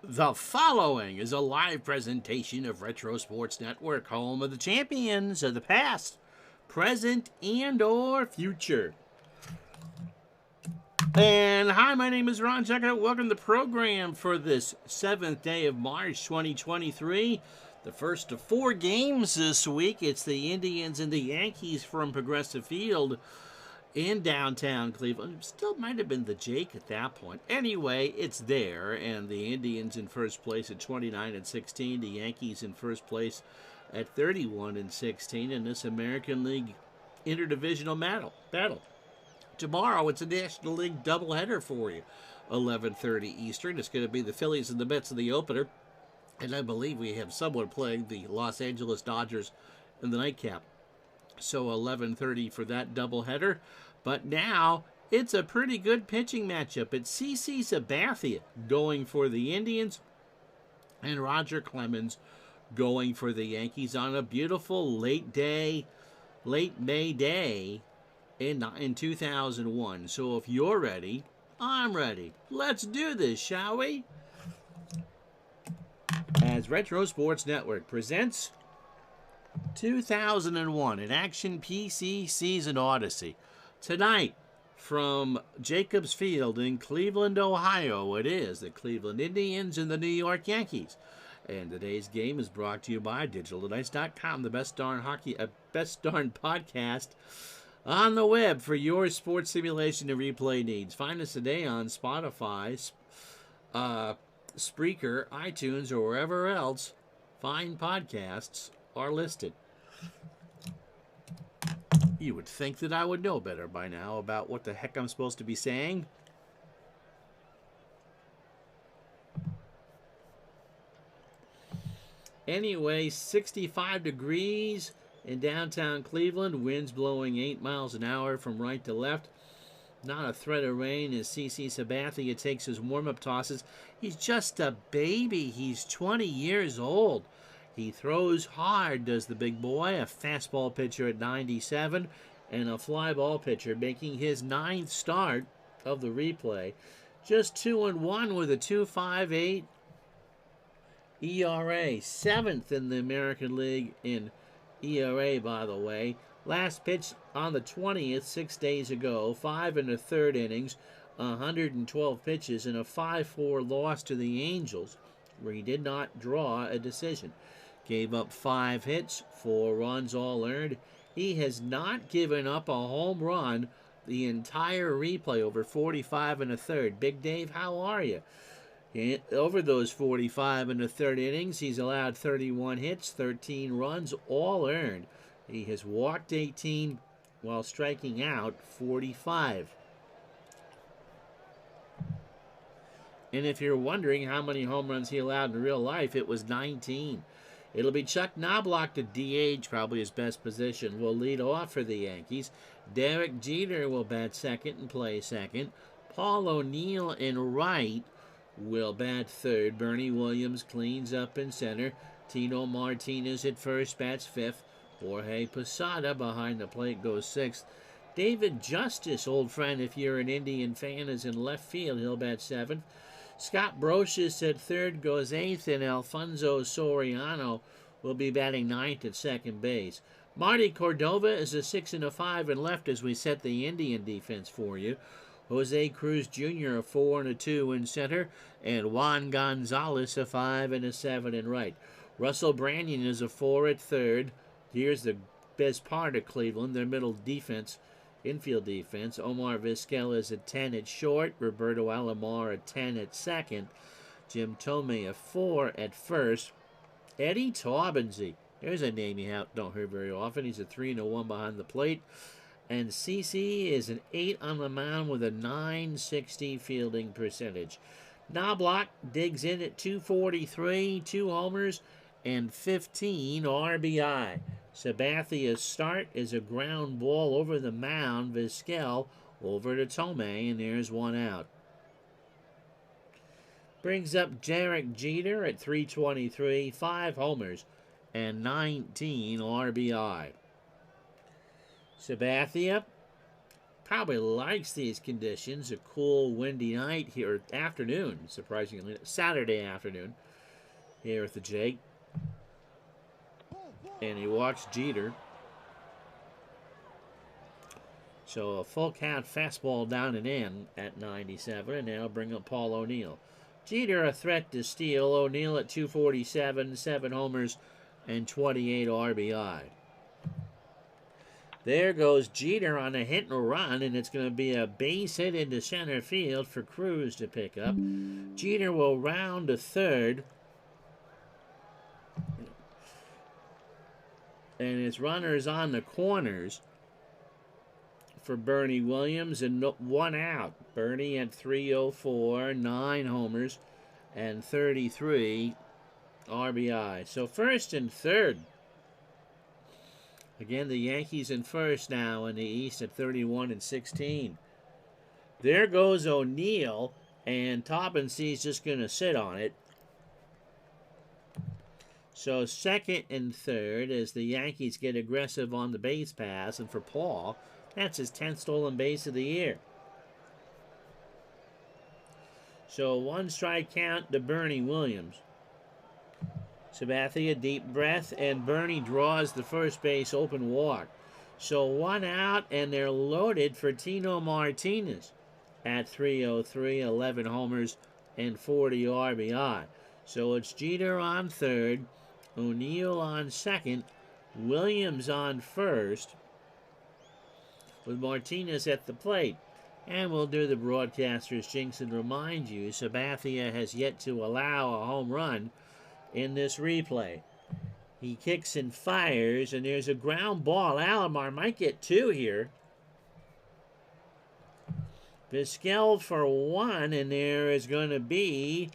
The following is a live presentation of Retro Sports Network, home of the champions of the past, present, and or future. And hi, my name is Ron. Check it out. Welcome to the program for this 7th day of March 2023. The first of 4 games this week. It's the Indians and the Yankees from Progressive Field in downtown Cleveland. Still might have been the Jake at that point. Anyway, it's there, and the Indians in first place at 29-16. The Yankees in first place at 31-16 in this American League interdivisional battle. Tomorrow, it's a National League doubleheader for you. 11:30 Eastern. It's going to be the Phillies and the Mets in the opener. And I believe we have someone playing the Los Angeles Dodgers in the nightcap. So 11:30 for that doubleheader. But now it's a pretty good pitching matchup. It's CC Sabathia going for the Indians and Roger Clemens going for the Yankees on a beautiful late May day in 2001. So if you're ready, I'm ready. Let's do this, shall we? As Retro Sports Network presents 2001, an Action PC Season Odyssey. Tonight, from Jacobs Field in Cleveland, Ohio, it is the Cleveland Indians and the New York Yankees. And today's game is brought to you by DigitalDice.com, the best darn podcast on the web for your sports simulation and replay needs. Find us today on Spotify, Spreaker, iTunes, or wherever else fine podcasts are listed. You would think that I would know better by now about what the heck I'm supposed to be saying. Anyway, 65 degrees in downtown Cleveland. Winds blowing 8 miles an hour from right to left. Not a threat of rain as CC Sabathia takes his warm-up tosses. He's just a baby. He's 20 years old. He throws hard, does the big boy. A fastball pitcher at 97 and a fly ball pitcher making his 9th start of the replay. Just 2-1 with a 2.58 ERA. 7th in the American League in ERA, by the way. Last pitch on the 20th, 6 days ago. 5 1/3 innings, 112 pitches, and a 5-4 loss to the Angels, where he did not draw a decision. Gave up 5 hits, 4 runs all earned. He has not given up a home run the entire replay, over 45 1/3. Big Dave, how are you? Over those 45 1/3 innings, he's allowed 31 hits, 13 runs, all earned. He has walked 18 while striking out 45. And if you're wondering how many home runs he allowed in real life, it was 19. It'll be Chuck Knobloch to DH, probably his best position. Will lead off for the Yankees. Derek Jeter will bat second and play second. Paul O'Neill in right will bat third. Bernie Williams cleans up in center. Tino Martinez at first, bats fifth. Jorge Posada behind the plate goes sixth. David Justice, old friend if you're an Indian fan, is in left field. He'll bat seventh. Scott Brocious at third goes eighth, and Alfonso Soriano will be batting ninth at second base. Marty Cordova is a 6 and a 5 and left as we set the Indian defense for you. Jose Cruz Jr. a 4 and a 2 in center, and Juan Gonzalez a 5 and a 7 in right. Russell Branyan is a 4 at third. Here's the best part of Cleveland, their middle defense. Infield defense. Omar Vizquel is a 10 at short. Roberto Alomar a 10 at second. Jim Thome a 4 at first. Eddie Taubensee. There's a name you don't hear very often. He's a 3 and a 1 behind the plate. And CC is an 8 on the mound with a .960 fielding percentage. Knobloch digs in at 243, 2 homers, and 15 RBI. Sabathia's start is a ground ball over the mound. Vizquel over to Thome, and there's one out. Brings up Derek Jeter at 323, 5 homers, and 19 RBI. Sabathia probably likes these conditions. A cool, windy night here, afternoon, surprisingly, Saturday afternoon here at the Jake. And he walks Jeter. So a full count fastball down and in at 97, and now bring up Paul O'Neill. Jeter a threat to steal. O'Neill at 247, 7 homers, and 28 RBI. There goes Jeter on a hit and run, and it's going to be a base hit into center field for Cruz to pick up. Jeter will round to third. And his runners on the corners for Bernie Williams, and 1 out. Bernie at 304, 9 homers, and 33 RBI. So first and third. Again, the Yankees in first now in the East at 31 and 16. There goes O'Neill, and Taubensie's just going to sit on it. So second and third as the Yankees get aggressive on the base pass, and for Paul, that's his 10th stolen base of the year. So 1 strike count to Bernie Williams. Sabathia, deep breath, and Bernie draws the first base open walk. So 1 out, and they're loaded for Tino Martinez at 303, 11 homers, and 40 RBI. So it's Jeter on third, O'Neill on second, Williams on first, with Martinez at the plate. And we'll do the broadcaster's jinx and remind you, Sabathia has yet to allow a home run in this replay. He kicks and fires, and there's a ground ball. Alomar might get 2 here. Vizquel for 1, and there is going to be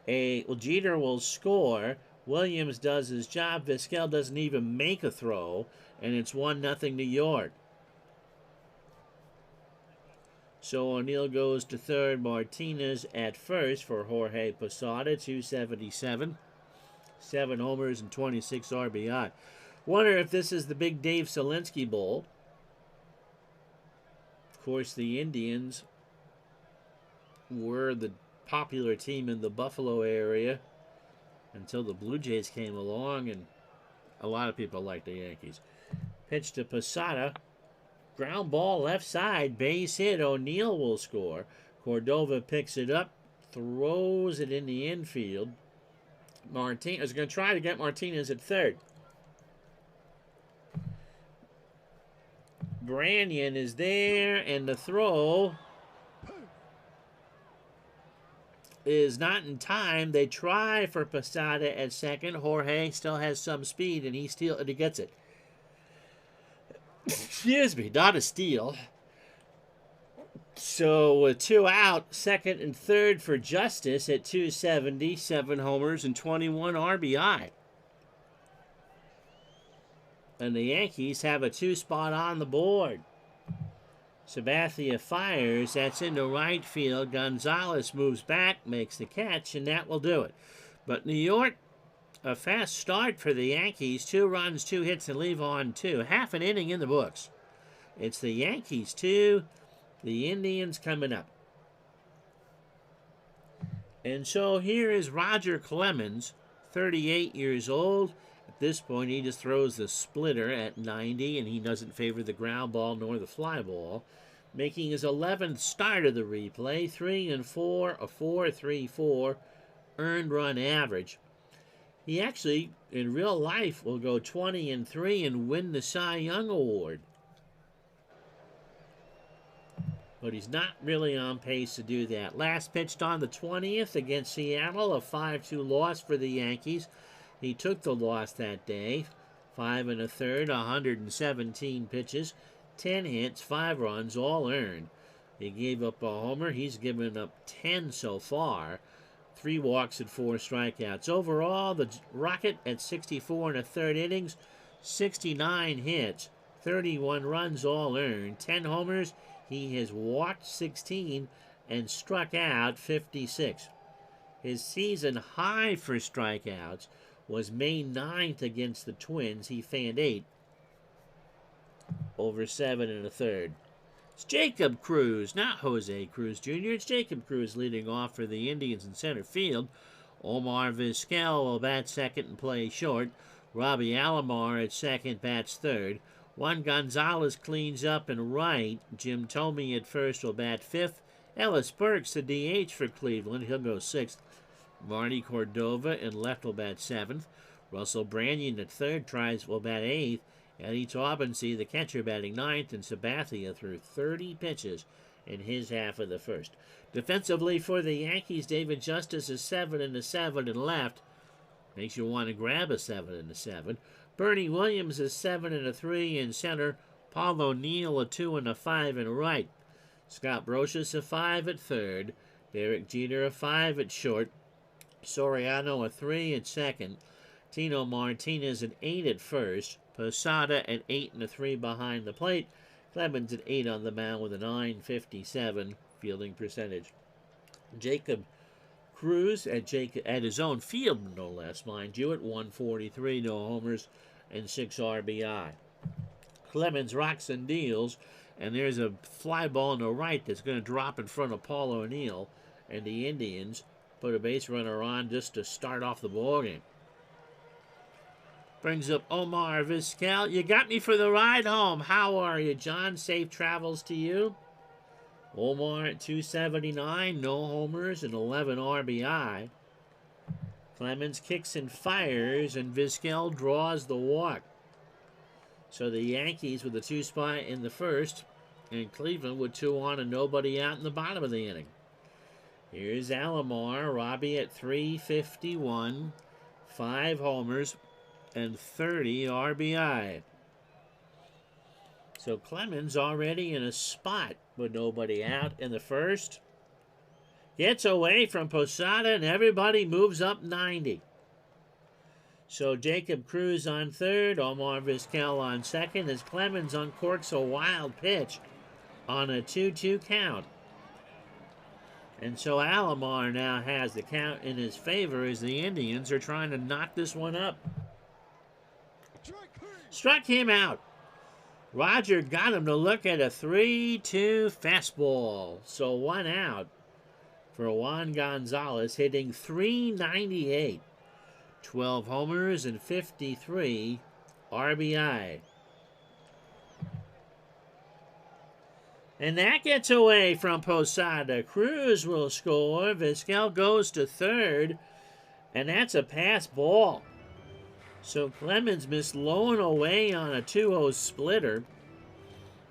Jeter will score. Williams does his job. Vizquel doesn't even make a throw, and it's 1-0 New York. So O'Neill goes to third, Martinez at first for Jorge Posada, 277. 7 homers and 26 RBI. Wonder if this is the big Dave Solinsky Bowl. Of course, the Indians were the popular team in the Buffalo area until the Blue Jays came along, and a lot of people like the Yankees. Pitch to Posada. Ground ball left side, base hit. O'Neill will score. Cordova picks it up, throws it in the infield. Martinez is going to try to get Martinez at third. Branyan is there, and the throw is not in time. They try for Posada at second. Jorge still has some speed, and he gets it. Excuse me, not a steal. So with 2 out, second and third for Justice at 270, 7 homers and 21 RBI. And the Yankees have a 2 spot on the board. Sabathia fires, that's into right field. Gonzalez moves back, makes the catch, and that will do it. But New York, a fast start for the Yankees. 2 runs, 2 hits, and leave on 2. Half an inning in the books. It's the Yankees 2, the Indians coming up. And so here is Roger Clemens, 38 years old. At this point, he just throws the splitter at 90, and he doesn't favor the ground ball nor the fly ball. Making his 11th start of the replay, 3-4, a 4.34 earned run average. He actually, in real life, will go 20-3 and win the Cy Young Award. But he's not really on pace to do that. Last pitched on the 20th against Seattle, a 5-2 loss for the Yankees. He took the loss that day. 5 1/3, 117 pitches, 10 hits, 5 runs, all earned. He gave up a homer. He's given up 10 so far. 3 walks and 4 strikeouts. Overall, the Rocket at 64 1/3 innings, 69 hits, 31 runs, all earned, 10 homers. He has walked 16 and struck out 56. His season high for strikeouts was May 9th against the Twins. He fanned 8 over 7 1/3. It's Jacob Cruz, not Jose Cruz Jr. It's Jacob Cruz leading off for the Indians in center field. Omar Vizquel will bat second and play short. Robbie Alomar at second, bats third. Juan Gonzalez cleans up in right. Jim Thome at first will bat fifth. Ellis Burks, the DH for Cleveland, he'll go sixth. Marty Cordova in left will bat seventh. Russell Branyan at third will bat eighth. Eddie Taubensee, the catcher, batting ninth, and Sabathia threw 30 pitches in his half of the first. Defensively for the Yankees, David Justice is 7 and a 7 in left. Makes you want to grab a 7 and a 7. Bernie Williams is 7 and a 3 in center. Paul O'Neill a 2 and a 5 in right. Scott Brocious a 5 at third. Derek Jeter a 5 at short. Soriano a 3 at second. Tino Martinez an 8 at first. Posada at 8 and a 3 behind the plate. Clemens at 8 on the mound with a .957 fielding percentage. Jacob Cruz at his own field, no less, mind you, at 143, no homers and 6 RBI. Clemens rocks and deals, and there's a fly ball in the right that's going to drop in front of Paul O'Neill, and the Indians put a base runner on just to start off the ballgame. Brings up Omar Vizquel. You got me for the ride home. How are you, John? Safe travels to you. Omar at 279, no homers and 11 RBI. Clemens kicks and fires, and Vizquel draws the walk. So the Yankees with a 2 spot in the first, and Cleveland with 2 on and nobody out in the bottom of the inning. Here's Alomar. Robbie at 351, 5 homers and 30 RBI. So Clemens already in a spot with nobody out in the first. Gets away from Posada, and everybody moves up 90. So Jacob Cruz on third, Omar Vizquel on second, as Clemens uncorks a wild pitch on a 2-2 count. And so Alomar now has the count in his favor as the Indians are trying to knock this one up. Struck him out. Roger got him to look at a 3-2 fastball. So 1 out for Juan Gonzalez, hitting .398. 12 homers and 53 RBI. And that gets away from Posada. Cruz will score. Vizquel goes to third. And that's a pass ball. So Clemens missed low and away on a 2-0 splitter.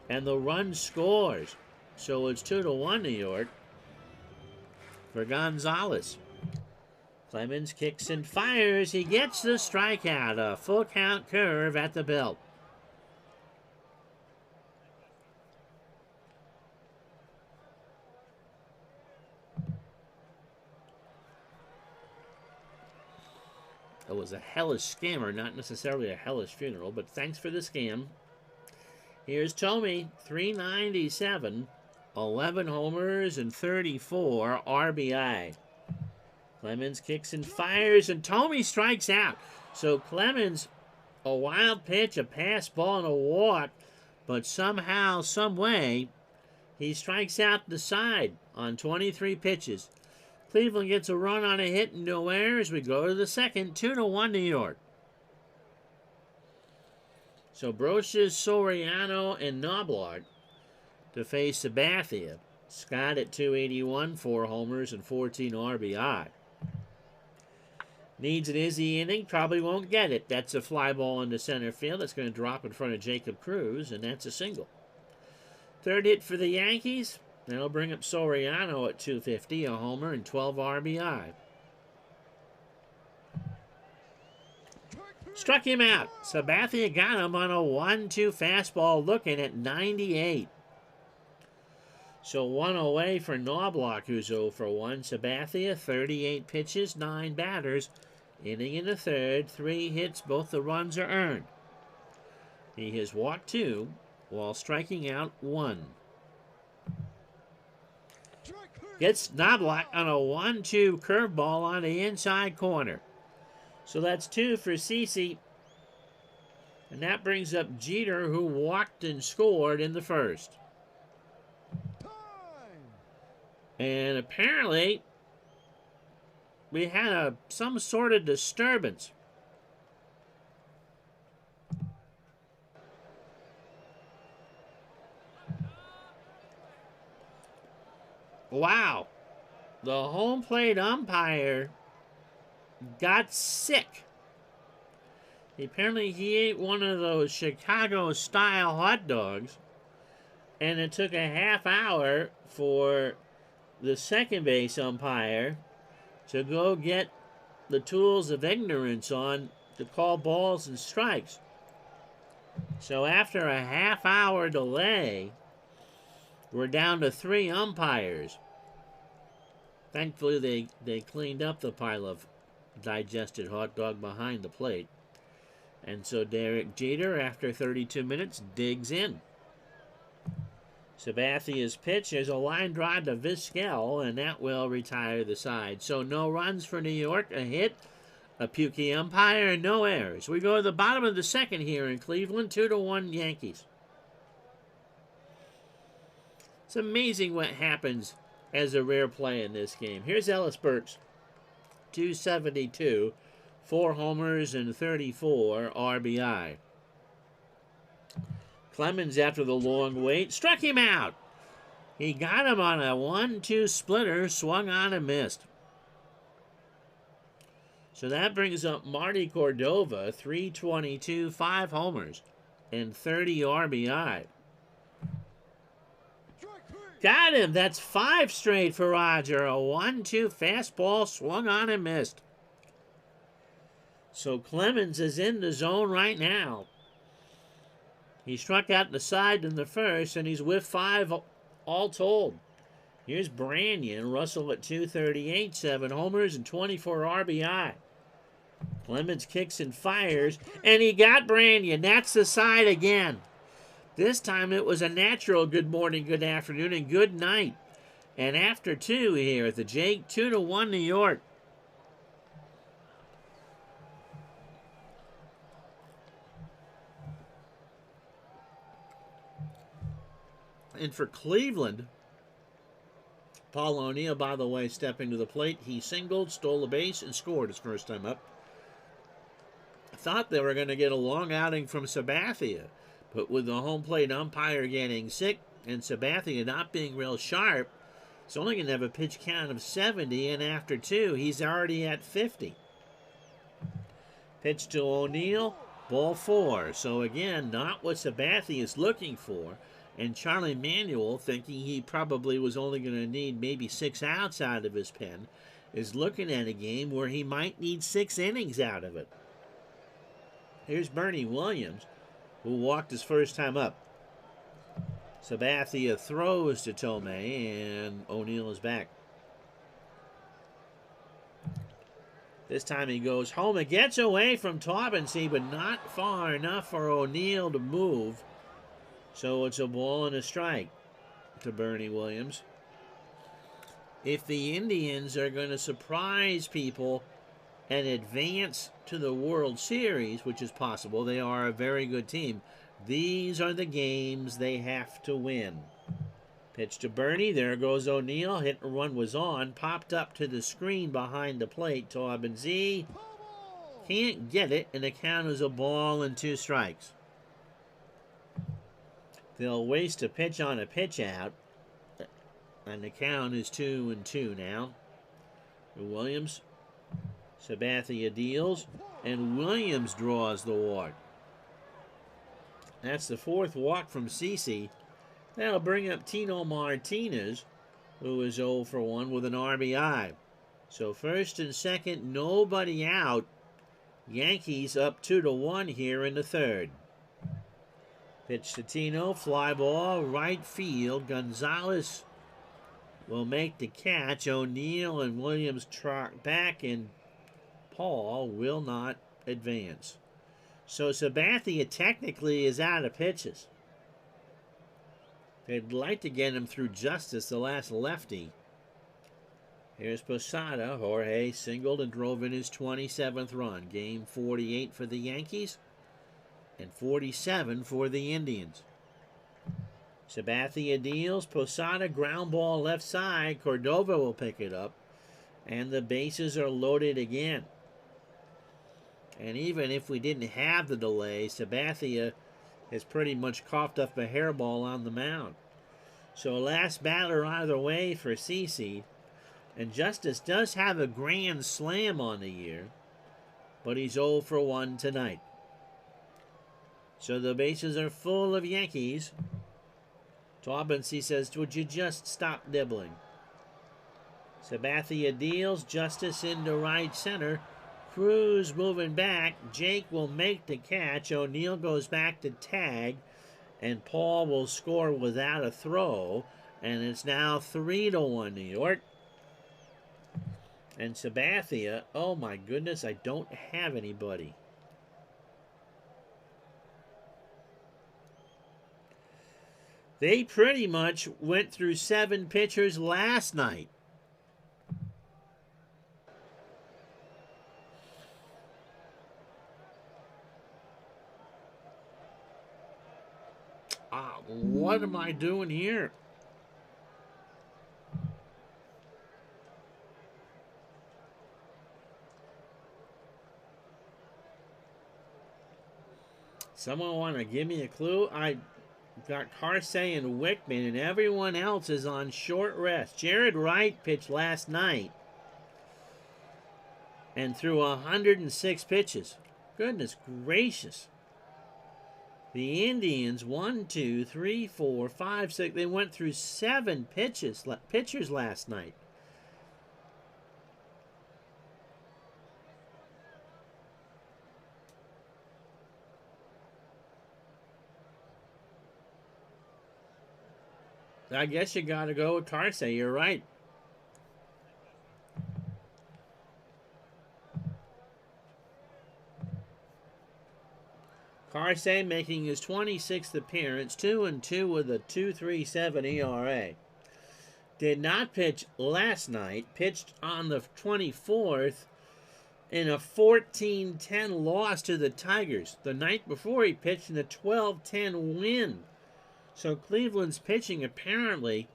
And the run scores. So it's 2-1 New York for Gonzalez. Clemens kicks and fires. He gets the strikeout. A full count curve at the belt. It was a hellish scammer, not necessarily a hellish funeral, but thanks for the scam. Here's Thome, 397, 11 homers and 34 RBI. Clemens kicks and fires, and Thome strikes out. So Clemens, a wild pitch, a pass ball, and a walk, but somehow, some way, he strikes out the side on 23 pitches. Cleveland gets a run on a hit and no errors. We go to the second, 2-1 New York. So Brocious, Soriano, and Knobloch to face Sabathia. Scott at 281, 4 homers and 14 RBI. Needs an Izzy inning, probably won't get it. That's a fly ball into center field. That's going to drop in front of Jacob Cruz, and that's a single. Third hit for the Yankees. That'll bring up Soriano at 250, a homer and 12 RBI. Struck him out. Sabathia got him on a 1-2 fastball looking at 98. So 1 away for Knobloch, who's 0 for 1. Sabathia, 38 pitches, 9 batters. Inning in the third, 3 hits, both the runs are earned. He has walked 2 while striking out 1. Gets Knobloch on a 1-2 curveball on the inside corner. So that's 2 for Cece. And that brings up Jeter, who walked and scored in the first. And apparently, we had some sort of disturbance. Wow. The home plate umpire got sick. Apparently, he ate one of those Chicago-style hot dogs, and it took a half hour for the second base umpire to go get the tools of ignorance on to call balls and strikes. So after a half-hour delay, we're down to 3 umpires. Thankfully, they cleaned up the pile of digested hot dog behind the plate. And so Derek Jeter, after 32 minutes, digs in. Sabathia's pitch is a line drive to Vizquel, and that will retire the side. So no runs for New York, a hit, a pukey umpire, and no errors. We go to the bottom of the second here in Cleveland, 2-1 Yankees. It's amazing what happens as a rare play in this game. Here's Ellis Burks, 272, 4 homers and 34 RBI. Clemens, after the long wait, struck him out. He got him on a 1-2 splitter, swung on and missed. So that brings up Marty Cordova, 322, 5 homers, and 30 RBI. Got him. That's 5 straight for Roger. A 1-2 fastball, swung on and missed. So Clemens is in the zone right now. He struck out the side in the first, and he's with 5 all told. Here's Branyan, Russell at 238, 7 homers and 24 RBI. Clemens kicks and fires, and he got Branyan. That's the side again. This time it was a natural good morning, good afternoon, and good night. And after 2 here at the Jake, 2-1 New York. And for Cleveland, Paul O'Neill, by the way, stepping to the plate. He singled, stole a base, and scored his first time up. I thought they were going to get a long outing from Sabathia, but with the home plate umpire getting sick and Sabathia not being real sharp, he's only going to have a pitch count of 70, and after 2, he's already at 50. Pitch to O'Neill, ball 4. So again, not what Sabathia is looking for. And Charlie Manuel, thinking he probably was only going to need maybe 6 outs out of his pen, is looking at a game where he might need 6 innings out of it. Here's Bernie Williams, who walked his first time up. Sabathia throws to Tomei, and O'Neill is back. This time he goes home and gets away from Taubensee, but not far enough for O'Neill to move. So it's a ball and a strike to Bernie Williams. If the Indians are going to surprise people and advance to the World Series, which is possible, they are a very good team, these are the games they have to win. Pitch to Bernie. There goes O'Neill. Hit and run was on. Popped up to the screen behind the plate. Taubensee can't get it, and the count is a ball and 2 strikes. They'll waste a pitch on a pitch out, and the count is 2-2 now. Williams, Sabathia deals, and Williams draws the walk. That's the 4th walk from Cece. That'll bring up Tino Martinez, who is 0 for 1 with an RBI. So first and second, nobody out. Yankees up 2-1 here in the 3rd. Pitch to Tino, fly ball, right field. Gonzalez will make the catch. O'Neill and Williams trot back, and Paul will not advance. So Sabathia technically is out of pitches. They'd like to get him through Justice, the last lefty. Here's Posada. Jorge singled and drove in his 27th run. Game 48 for the Yankees and 47 for the Indians. Sabathia deals. Posada ground ball left side. Cordova will pick it up. And the bases are loaded again. And even if we didn't have the delay, Sabathia has pretty much coughed up a hairball on the mound. So last batter either way for CC. And Justice does have a grand slam on the year, but he's 0 for 1 tonight. So the bases are full of Yankees. Taubensee says, would you just stop nibbling? Sabathia deals. Justice into right center. Cruz moving back. Jake will make the catch. O'Neill goes back to tag. And Paul will score without a throw. And it's now 3-1 New York. And Sabathia, oh my goodness, I don't have anybody. They pretty much went through 7 pitchers last night. What am I doing here? Someone want to give me a clue? I got Carsey and Wickman, and everyone else is on short rest. Jared Wright pitched last night and threw 106 pitches. Goodness gracious. The Indians, 1, 2, 3, 4, 5, 6, they went through 7 pitchers last night. I guess you got to go with Carsey. You're right. Carsey making his 26th appearance, 2-2 with a 2.37 ERA. Did not pitch last night. Pitched on the 24th in a 14-10 loss to the Tigers. The night before he pitched in a 12-10 win. So Cleveland's pitching apparently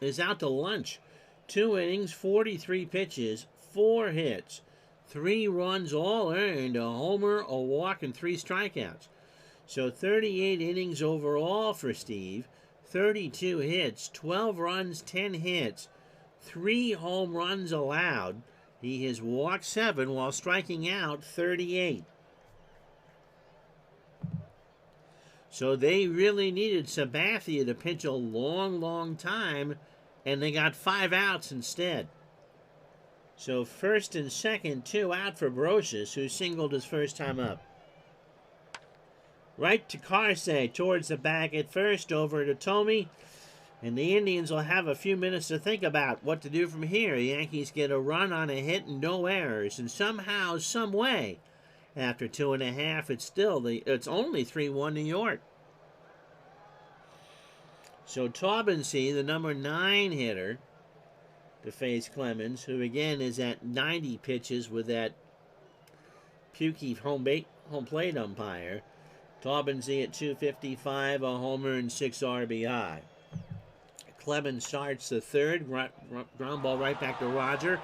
is out to lunch. 2 innings, 43 pitches, 4 hits, 3 runs all earned, a homer, a walk, and 3 strikeouts. So 38 innings overall for Steve, 32 hits, 12 runs, 10 hits, 3 home runs allowed. He has walked 7 while striking out 38. So they really needed Sabathia to pitch a long, long time, and they got 5 outs instead. So first and second, 2 out for Brocious, who singled his first time up. Right to Carsey, towards the back at first, over to Tomey. And the Indians will have a few minutes to think about what to do from here. The Yankees get a run on a hit and no errors. And somehow, some way, after 2.5, it's only 3-1 New York. So Taubensee, the number 9 hitter, to face Clemens, who again is at 90 pitches with that pukey home plate umpire. Taubensee at 255, a homer and 6 RBI. Clemens starts the third, ground ball right back to Roger.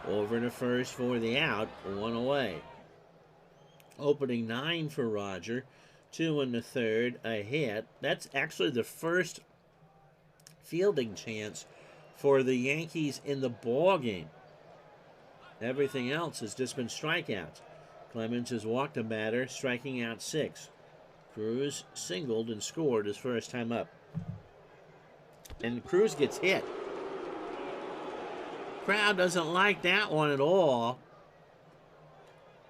Over to first for the out, 1 away. Opening 9 for Roger, 2 in the third, a hit. That's actually the first fielding chance for the Yankees in the ball game. Everything else has just been strikeouts. Clemens has walked a batter, striking out 6. Cruz singled and scored his first time up. And Cruz gets hit. Crowd doesn't like that one at all.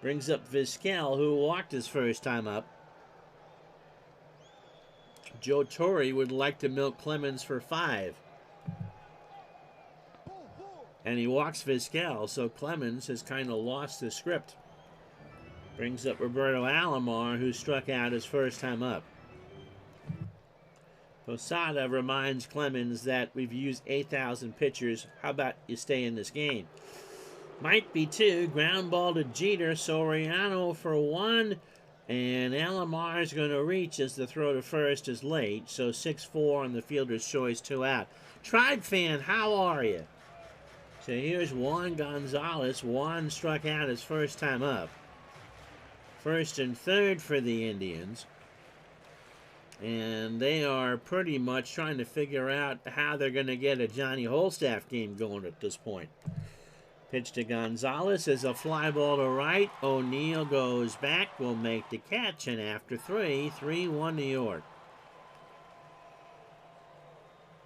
Brings up Vizquel, who walked his first time up. Joe Torre would like to milk Clemens for 5. And he walks Vizquel, so Clemens has kind of lost the script. Brings up Roberto Alomar, who struck out his first time up. Posada reminds Clemens that we've used 8,000 pitchers. How about you stay in this game? Might be 2. Ground ball to Jeter. Soriano for 1. And LMR is going to reach as the throw to first is late. So 6-4 on the fielder's choice, 2 out. Tribe fan, how are you? So here's Juan Gonzalez. Juan struck out his first time up. First and third for the Indians. And they are pretty much trying to figure out how they're going to get a Johnny Holstaff game going at this point. Pitch to Gonzalez is a fly ball to right. O'Neill goes back, will make the catch, and after 3-1 New York.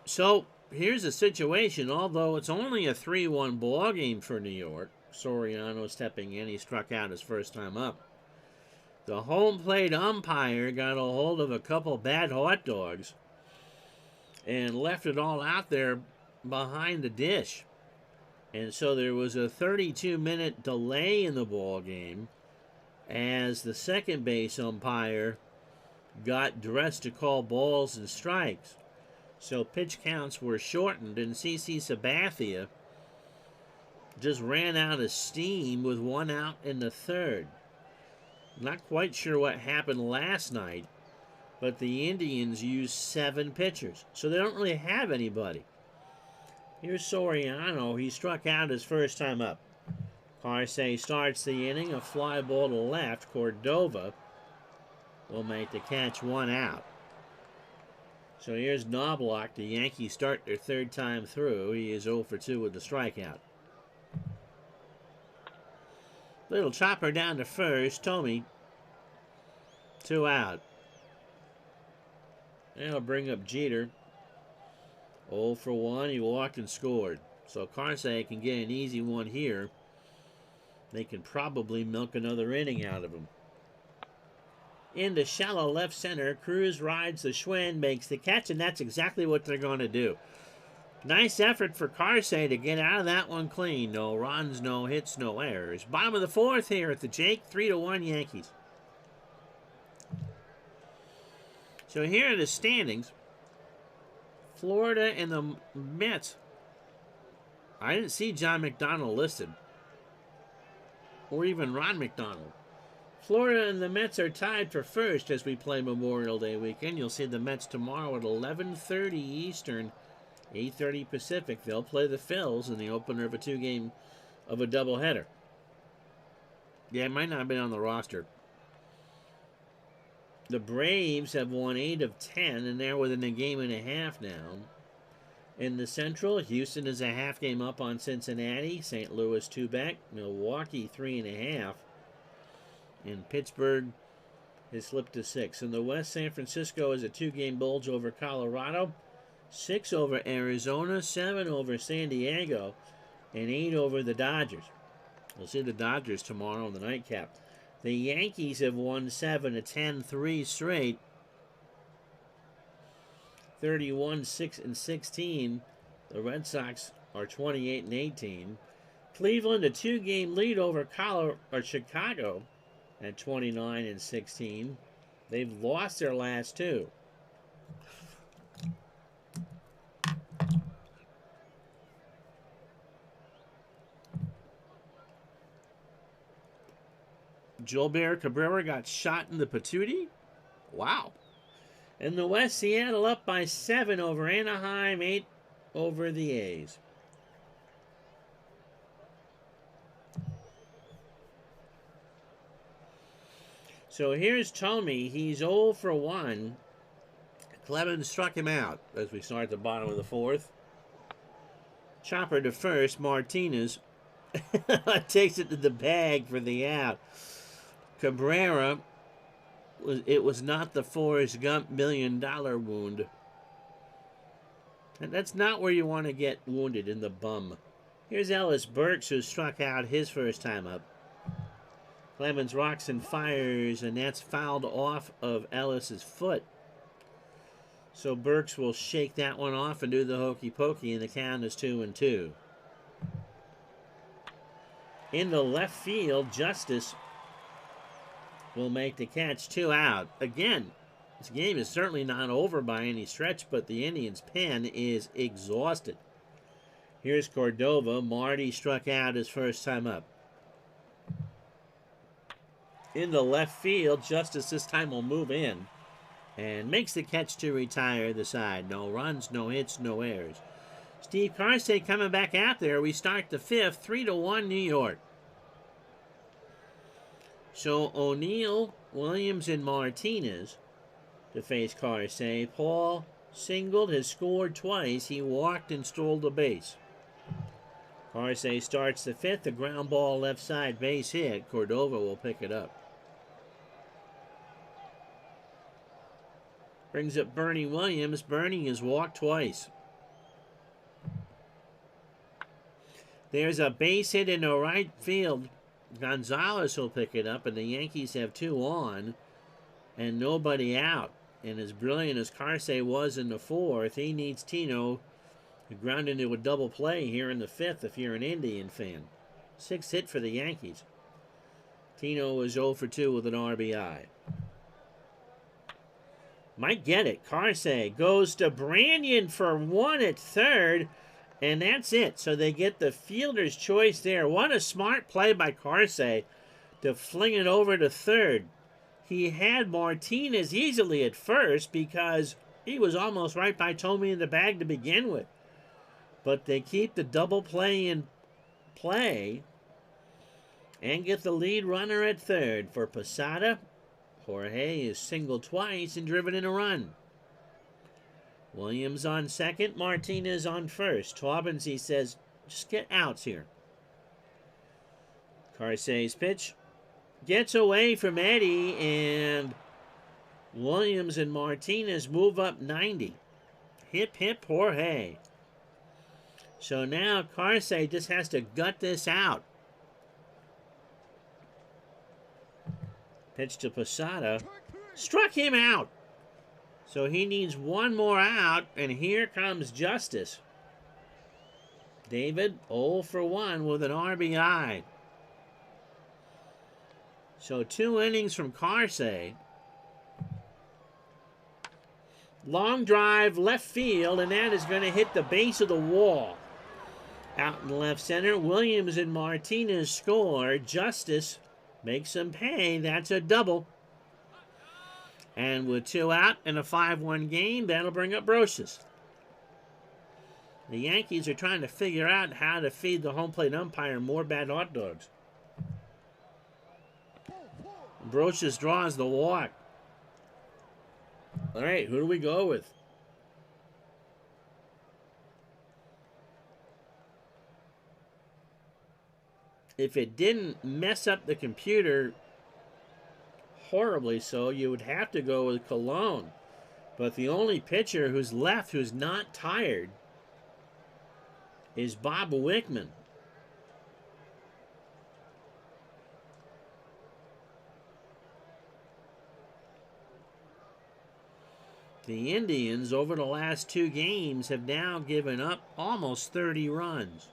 So here's the situation. Although it's only a 3-1 ball game for New York, Soriano stepping in. He struck out his first time up. The home plate umpire got a hold of a couple bad hot dogs and left it all out there behind the dish. And so there was a 32-minute delay in the ball game as the second base umpire got dressed to call balls and strikes. So pitch counts were shortened, and CC Sabathia just ran out of steam with 1 out in the third. Not quite sure what happened last night, but the Indians used 7 pitchers, so they don't really have anybody. Here's Soriano. He struck out his first time up. Carsey starts the inning. A fly ball to left. Cordova will make the catch, 1 out. So here's Knobloch. The Yankees start their third time through. He is 0 for 2 with the strikeout. Little chopper down to first. Tomey, 2 out. That'll bring up Jeter. 0 for 1. He walked and scored. So Carsey can get an easy one here. They can probably milk another inning out of him. Into shallow left center. Cruz rides the Schwinn, makes the catch, and that's exactly what they're going to do. Nice effort for Carsey to get out of that one clean. No runs, no hits, no errors. Bottom of the 4th here at the Jake. 3-1 Yankees. So here are the standings. Florida and the Mets. I didn't see John McDonald listed. Or even Ron McDonald. Florida and the Mets are tied for first as we play Memorial Day weekend. You'll see the Mets tomorrow at 11:30 Eastern, 8:30 Pacific. They'll play the Phils in the opener of a doubleheader. Yeah, it might not have been on the roster. The Braves have won 8 of 10, and they're within a game and a half now. In the Central, Houston is a half game up on Cincinnati. St. Louis 2 back. Milwaukee 3.5. And Pittsburgh has slipped to 6. In the West, San Francisco is a 2-game bulge over Colorado. 6 over Arizona. 7 over San Diego. And 8 over the Dodgers. We'll see the Dodgers tomorrow in the nightcap. The Yankees have won 7 of 10, 3 straight. 31-6-16. The Red Sox are 28-18. Cleveland a 2-game lead over Chicago at 29-16. They've lost their last 2. Gilbert Cabrera got shot in the patootie. Wow. In the West, Seattle up by 7 over Anaheim, 8 over the A's. So here's Tomey. He's 0 for 1. Clemens struck him out as we start the bottom of the 4th. Chopper to first. Martinez takes it to the bag for the out. Cabrera, it was not the Forrest Gump $1 million wound. And that's not where you want to get wounded, in the bum. Here's Ellis Burks, who struck out his first time up. Clemens rocks and fires, and that's fouled off of Ellis's foot. So Burks will shake that one off and do the hokey pokey, and the count is 2-2. In the left field, Justice will make the catch, 2 out. Again, this game is certainly not over by any stretch, but the Indians' pen is exhausted. Here's Cordova. Marty struck out his first time up. in the left field. Justice this time will move in and makes the catch to retire the side. No runs, no hits, no errors. Steve Carsey coming back out there. We start the fifth, 3-1 New York. So O'Neill, Williams, and Martinez to face Carsey. Paul singled, has scored twice. He walked and stole a base. Carsey starts the fifth, a ground ball left side base hit. Cordova will pick it up. Brings up Bernie Williams. Bernie has walked twice. There's a base hit in the right field. Gonzalez will pick it up, and the Yankees have 2 on and nobody out. And as brilliant as Carsey was in the fourth, he needs Tino to ground into a double play here in the fifth if you're an Indian fan. 6th hit for the Yankees. Tino is 0 for 2 with an RBI. Might get it. Carsey goes to Branyan for 1 at third, and that's it. So they get the fielder's choice there. What a smart play by Carsey to fling it over to third. He had Martinez easily at first because he was almost right by Tomey in the bag to begin with. But they keep the double play in play and get the lead runner at third for Posada. Jorge is singled twice and driven in a run. Williams on second, Martinez on first. Taubens, he says, just get outs here. Carsey's pitch gets away from Eddie, and Williams and Martinez move up 90. Hip, hip, Jorge. So now Carsey just has to gut this out. Pitch to Posada. Struck him out. So he needs 1 more out, and here comes Justice. David, 0 for 1 with an RBI. So 2 innings from Carsey. Long drive, left field, and that is going to hit the base of the wall. Out in left center, Williams and Martinez score. Justice makes them pay. That's a double. And with 2 out in a 5-1 game, that'll bring up Brocious. The Yankees are trying to figure out how to feed the home plate umpire more bad hot dogs. Brocious draws the walk. All right, who do we go with? If it didn't mess up the computer horribly so, you would have to go with Colon. But the only pitcher who's left who's not tired is Bob Wickman. The Indians, over the last 2 games, have now given up almost 30 runs.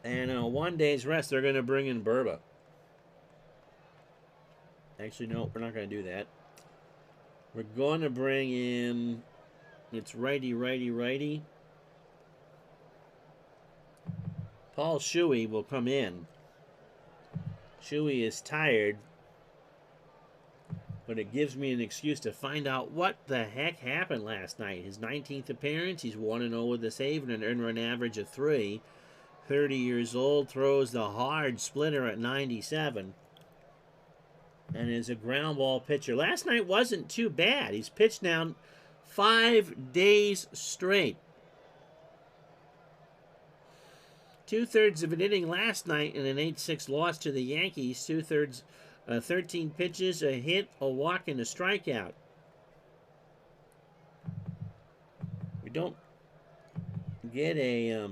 And on 1 day's rest, they're going to bring in Burba. Actually, no, we're not going to do that. We're going to bring in, it's righty, righty, righty. Paul Shuey will come in. Shuey is tired, but it gives me an excuse to find out what the heck happened last night. His 19th appearance, he's 1-0 with a save and an earned run average of 3. 30 years old, throws the hard splitter at 97, and is a ground ball pitcher. Last night wasn't too bad. He's pitched now 5 days straight. 2/3 of an inning last night in an 8-6 loss to the Yankees. 2/3, 13 pitches, a hit, a walk, and a strikeout. We don't get a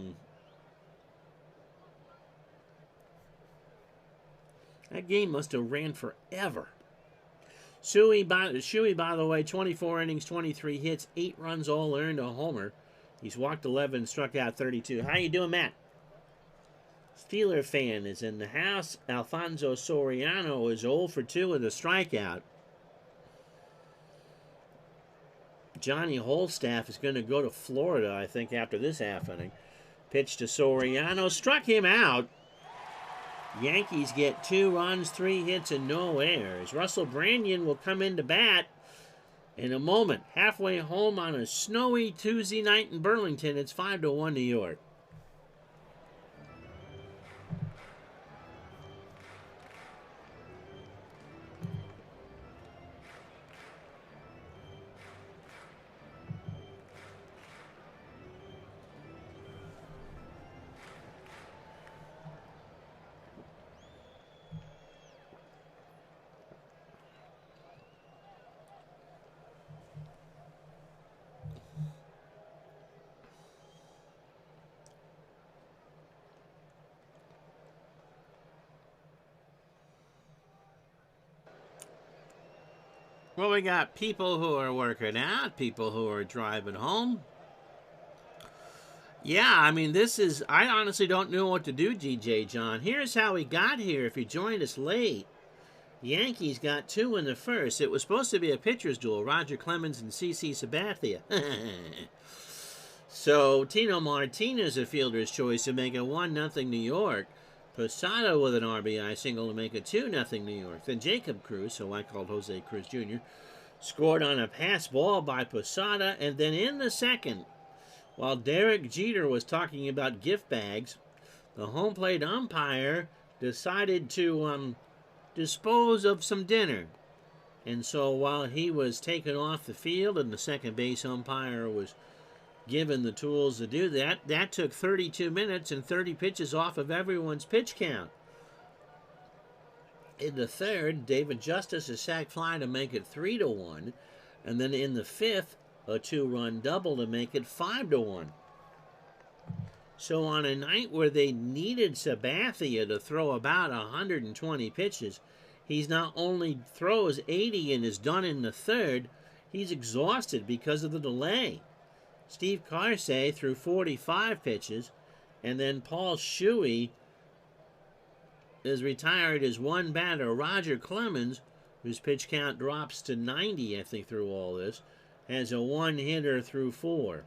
that game must have ran forever. Shuey, by the way, 24 innings, 23 hits, 8 runs, all earned, a homer. He's walked 11, struck out 32. How you doing, Matt? Steeler fan is in the house. Alfonso Soriano is 0 for 2 with a strikeout. Johnny Holstaff is going to go to Florida, I think, after this half inning. Pitch to Soriano. Struck him out. Yankees get 2 runs, 3 hits, and no errors. Russell Branyan will come into bat in a moment. Halfway home on a snowy Tuesday night in Burlington. It's 5-1 New York. Well, we got people who are working out, people who are driving home. Yeah, I mean, I honestly don't know what to do, DJ John. Here's how we got here. If you joined us late, Yankees got 2 in the first. It was supposed to be a pitcher's duel, Roger Clemens and CC Sabathia. So, Tino Martinez, a fielder's choice, to make it 1-0 New York. Posada with an RBI single to make it 2-0 New York. Then Jacob Cruz, who I called Jose Cruz Jr., scored on a pass ball by Posada. And then in the second, while Derek Jeter was talking about gift bags, the home plate umpire decided to dispose of some dinner. And so while he was taken off the field and the second base umpire was given the tools to do that, that took 32 minutes and 30 pitches off of everyone's pitch count. In the third, David Justice, a sac fly to make it 3-1. And then in the fifth, a 2-run double to make it 5-1. So on a night where they needed Sabathia to throw about 120 pitches, he's not only throws 80 and is done in the third, he's exhausted because of the delay. Steve Carsey threw 45 pitches, and then Paul Shuey is retired as one batter. Roger Clemens, whose pitch count drops to 90, I think, through all this, has a one-hitter through 4.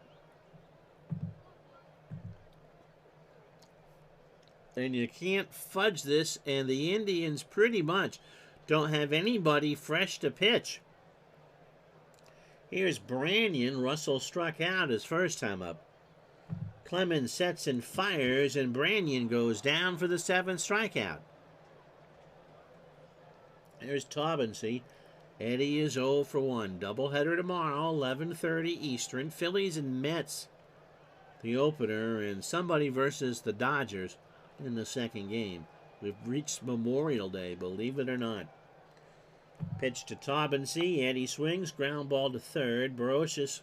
And you can't fudge this, and the Indians pretty much don't have anybody fresh to pitch. Here's Branyan. Russell struck out his first time up. Clemens sets and fires, and Branyan goes down for the 7th strikeout. There's Taubensee. Eddie is 0 for 1. Doubleheader tomorrow, 11:30 Eastern. Phillies and Mets, the opener, and somebody versus the Dodgers in the second game. We've reached Memorial Day, believe it or not. Pitch to Taubensee. Eddie swings. Ground ball to third. Barocious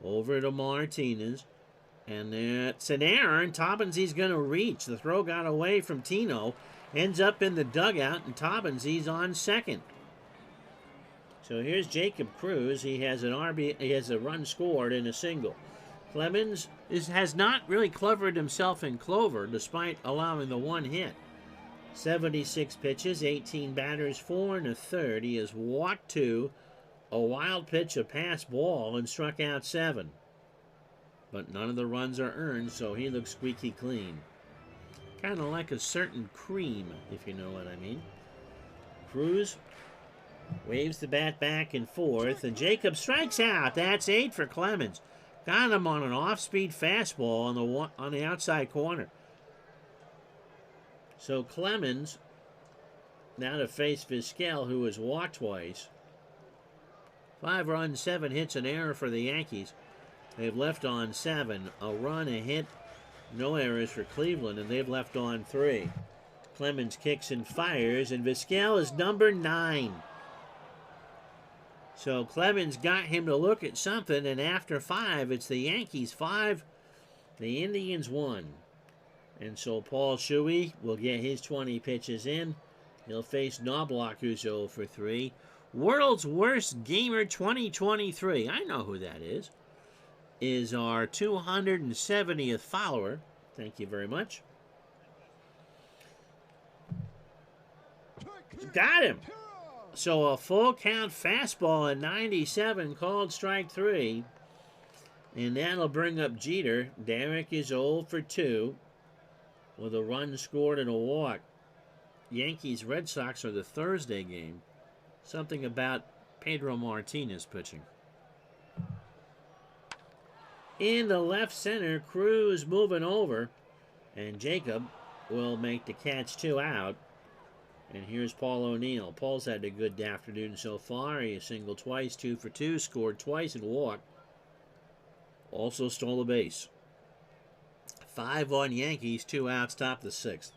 over to Martinez. And that's an error, and Taubensee's going to reach. The throw got away from Tino. Ends up in the dugout, and Taubensee's on second. So here's Jacob Cruz. He has a run scored and a single. Clemens has not really clevered himself in clover, despite allowing the one hit. 76 pitches, 18 batters, 4 1/3. He has walked 2, a wild pitch, a pass ball, and struck out 7. But none of the runs are earned, so he looks squeaky clean. Kind of like a certain cream, if you know what I mean. Cruz waves the bat back and forth, and Jacob strikes out. That's 8 for Clemens. Got him on an off-speed fastball on the outside corner. So Clemens now to face Vizquel, who has walked twice. 5 runs, 7 hits, an error for the Yankees. They've left on 7. A run, a hit, no errors for Cleveland, and they've left on 3. Clemens kicks and fires, and Vizquel is number 9. So Clemens got him to look at something, and after 5, it's the Yankees 5, the Indians 1. And so Paul Shuey will get his 20 pitches in. He'll face Knobloch, who's 0 for 3. World's Worst Gamer 2023, I know who that is our 270th follower. Thank you very much. Got him. So a full count fastball at 97 called strike 3. And that'll bring up Jeter. Derek is 0 for 2 with a run scored and a walk. Yankees-Red Sox are the Thursday game. Something about Pedro Martinez pitching. In the left center, Cruz moving over. And Jacob will make the catch 2 out. And here's Paul O'Neill. Paul's had a good afternoon so far. He singled twice, 2 for 2, scored twice and walked. Also stole a base. 5 on Yankees, 2 outs, top the 6th.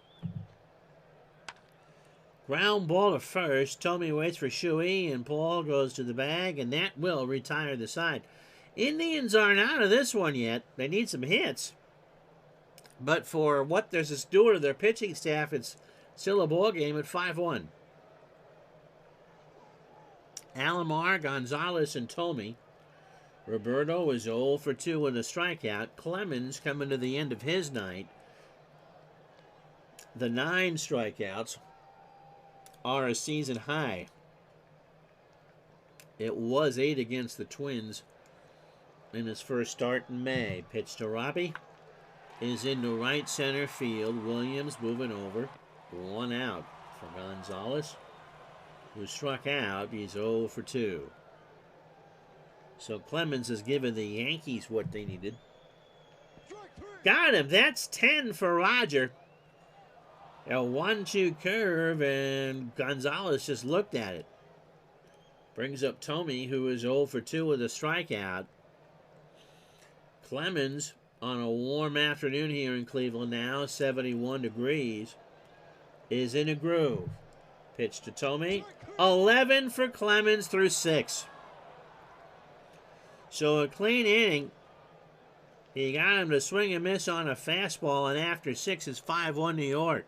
Ground ball to first. Tommy waits for Shuey, and Paul goes to the bag, and that will retire the side. Indians aren't out of this one yet. They need some hits. But for what there's to do to their pitching staff, it's still a ball game at 5-1. Alomar, Gonzalez, and Tomey. Roberto is 0 for 2 with a strikeout. Clemens coming to the end of his night. The 9 strikeouts are a season high. It was 8 against the Twins in his first start in May. Pitch to Robbie is into right center field. Williams moving over. 1 out for Gonzalez, who struck out. He's 0 for 2. So Clemens has given the Yankees what they needed. Got him. That's 10 for Roger. A 1-2 curve, and Gonzalez just looked at it. Brings up Tomey, who is 0 for 2 with a strikeout. Clemens on a warm afternoon here in Cleveland now, 71 degrees, is in a groove. Pitch to Tomey. 11 for Clemens through 6. So a clean inning. He got him to swing and miss on a fastball, and after 6 is 5-1 New York.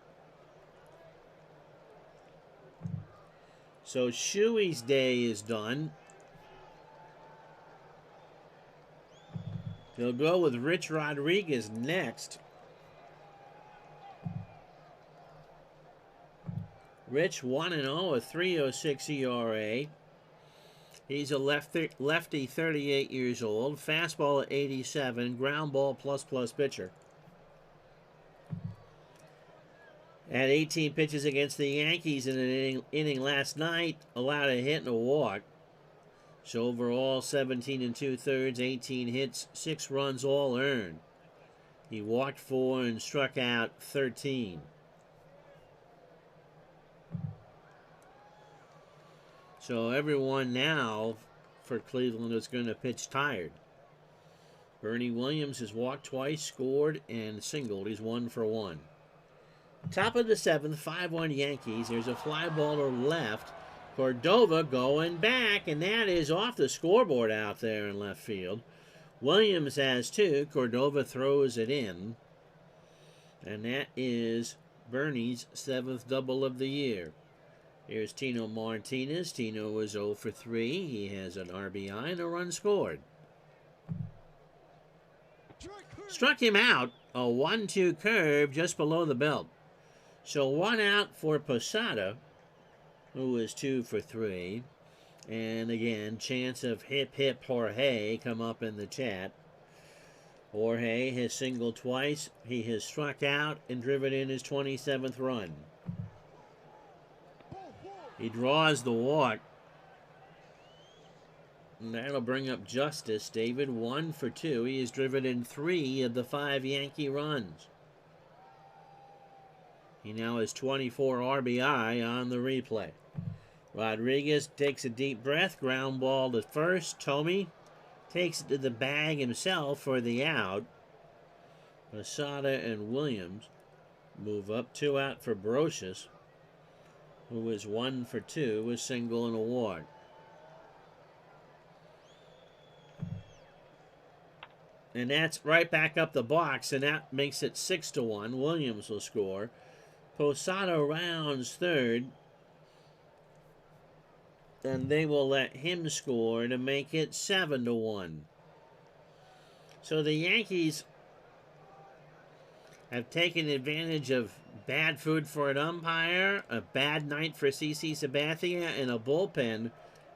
So Shuey's day is done. He'll go with Rich Rodriguez next. Rich 1-0, a 3.06 ERA. He's a lefty, 38 years old. Fastball at 87. Ground ball plus pitcher. At 18 pitches against the Yankees in an inning last night, allowed a hit and a walk. So overall, 17 2/3, 18 hits, 6 runs all earned. He walked 4 and struck out 13. So everyone now for Cleveland is going to pitch tired. Bernie Williams has walked twice, scored, and singled. He's 1 for 1. Top of the 7th, 5-1 Yankees. There's a fly ball to left. Cordova going back, and that is off the scoreboard out there in left field. Williams has 2. Cordova throws it in. And that is Bernie's 7th double of the year. Here's Tino Martinez. Tino is 0 for 3. He has an RBI and a run scored. Struck him out. A 1-2 curve just below the belt. So 1 out for Posada, who is 2 for 3. And again, chance of hip hip Jorge come up in the chat. Jorge has singled twice. He has struck out and driven in his 27th run. He draws the walk. And that'll bring up Justice. David 1 for 2. He has driven in 3 of the 5 Yankee runs. He now has 24 RBI on the replay. Rodriguez takes a deep breath. Ground ball to first. Tomey takes it to the bag himself for the out. Posada and Williams move up. 2 out for Brocious, who is 1 for 2, a single and a walk. And that's right back up the box, and that makes it 6-1. Williams will score. Posada rounds third, and they will let him score to make it 7-1. So the Yankees have taken advantage of Bad food for an umpire, a bad night for CC Sabathia, and a bullpen